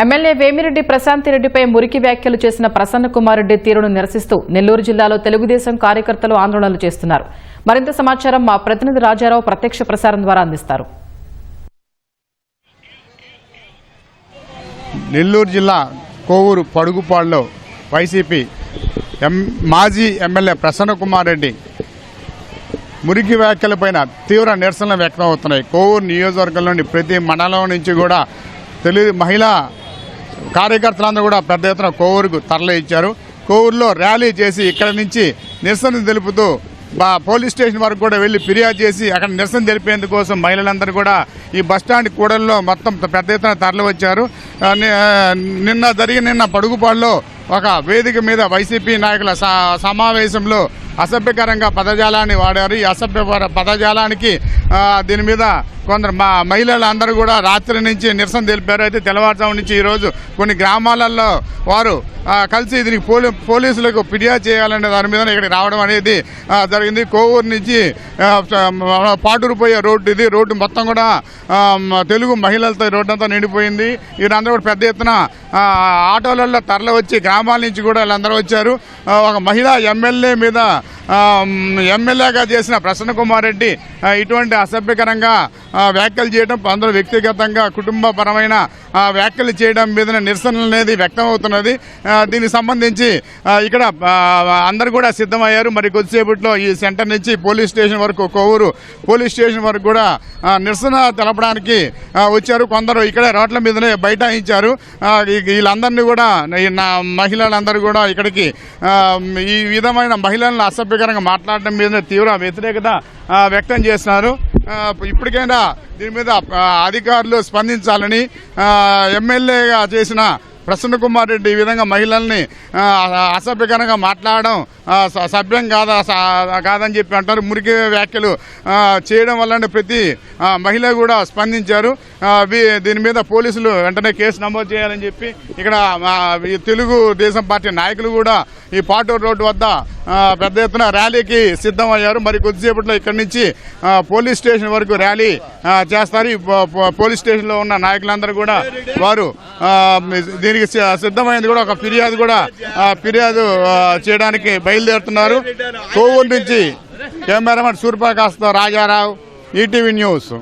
MLA Vemireddy ప్రశాంతిరెడ్డిపై మురికి వ్యాఖ్యలు చేసిన ప్రసన్న కుమార్ రెడ్డి తీరును నిరసిస్తూ నెల్లూరు జిల్లాలో తెలుగుదేశం కార్యకర్తలు ఆందోళనలు చేస్తున్నారు. మరింత సమాచారం మా ప్రతినిధి రాజారావు ప్రత్యక్ష ప్రసారం ద్వారా అందిస్తారు. నెల్లూరు జిల్లా కోవూరు పడుగుపాడులో వైసీపీ మాజీ ఎమ్మెల్యే ప్రసన్న కుమార్ రెడ్డి మురికి వ్యాఖ్యలపైన తీవ్ర నిరసనలు వ్యక్తం అవుతున్నాయి. కోవూరు నియోజకవర్గంలోని ప్రతి మండలం నుంచి కూడా తెలుగు మహిళా కార్యకర్తలందరూ కూడా పెద్ద ఎత్తున కోవూరుకు తరలి ఇచ్చారు. కోవూరులో ర్యాలీ చేసి ఇక్కడ నుంచి నిరసన తెలుపుతూ పోలీస్ స్టేషన్ వరకు కూడా వెళ్లి ఫిర్యాదు చేసి అక్కడ నిరసన తెలిపేందుకోసం మహిళలందరూ కూడా ఈ బస్టాండ్ కూడల్లో మొత్తం పెద్ద ఎత్తున తరలి వచ్చారు. నిన్న పడుగుపాడులో ఒక వేదిక మీద వైసీపీ నాయకుల సమావేశంలో అసభ్యకరంగా పదజాలాన్ని వాడారు. ఈ అసభ్య పదజాలానికి దీని మీద కొందరు మహిళలందరూ కూడా రాత్రి నుంచి నిరసన తెలిపారు. అయితే తెల్లవారుజాము నుంచి ఈరోజు కొన్ని గ్రామాలలో వారు కలిసి దీనికి పోలీసులకు ఫిర్యాదు చేయాలనే దాని మీద ఇక్కడికి రావడం అనేది జరిగింది. కోవూరు నుంచి పాటూరు పోయే రోడ్డు ఇది. రోడ్డు మొత్తం కూడా తెలుగు మహిళలతో రోడ్డు అంతా నిండిపోయింది. వీరందరూ కూడా పెద్ద ఎత్తున ఆటోలలో తరలి వచ్చి గ్రామాల నుంచి కూడా వీళ్ళందరూ వచ్చారు. ఒక మహిళా ఎమ్మెల్యే మీద ఎమ్మెల్యేగా చేసిన ప్రసన్న కుమార్ రెడ్డి ఇటువంటి అసభ్యకరంగా వ్యాఖ్యలు చేయడం, అందరూ వ్యక్తిగతంగా కుటుంబపరమైన వ్యాఖ్యలు చేయడం మీద నిరసన అనేది వ్యక్తం అవుతున్నది. దీనికి సంబంధించి ఇక్కడ అందరూ కూడా సిద్ధమయ్యారు. మరి కొద్దిసేపట్లో ఈ సెంటర్ నుంచి పోలీస్ స్టేషన్ వరకు, కోవూరు పోలీస్ స్టేషన్ వరకు కూడా నిరసన తెలపడానికి వచ్చారు. కొందరు ఇక్కడే రోడ్ల మీదనే బైఠాయించారు. వీళ్ళందరినీ కూడా మహిళలందరూ కూడా ఇక్కడికి ఈ విధమైన మహిళలను అసభ్యకరంగా మాట్లాడడం మీద తీవ్ర వ్యతిరేకత వ్యక్తం చేస్తున్నారు. ఇప్పటికైనా దీని మీద అధికారులు స్పందించాలని ఎమ్మెల్యేగా చేసిన ప్రసన్న కుమార్ రెడ్డి ఈ విధంగా మహిళల్ని అసభ్యకరంగా మాట్లాడడం సభ్యం కాదని చెప్పి అంటారు. మురికి వ్యాఖ్యలు చేయడం వల్ల ప్రతి మహిళ కూడా స్పందించారు. దీని మీద పోలీసులు వెంటనే కేసు నమోదు చేయాలని చెప్పి ఇక్కడ తెలుగు దేశం పార్టీ నాయకులు కూడా ఈ పాటూరు రోడ్డు వద్ద పెద్ద ఎత్తున ర్యాలీకి సిద్ధమయ్యారు. మరి కొద్దిసేపట్లో ఇక్కడి నుంచి పోలీస్ స్టేషన్ వరకు ర్యాలీ చేస్తారు. పోలీస్ స్టేషన్లో ఉన్న నాయకులందరూ కూడా వారు దీనికి సిద్ధమైంది కూడా ఒక ఫిర్యాదు చేయడానికి బయలుదేరుతున్నారు. కోవూరు నుంచి కెమెరామెన్ సూర్యప్రకాశ్తో రాజారావు, ఈటీవీ న్యూస్.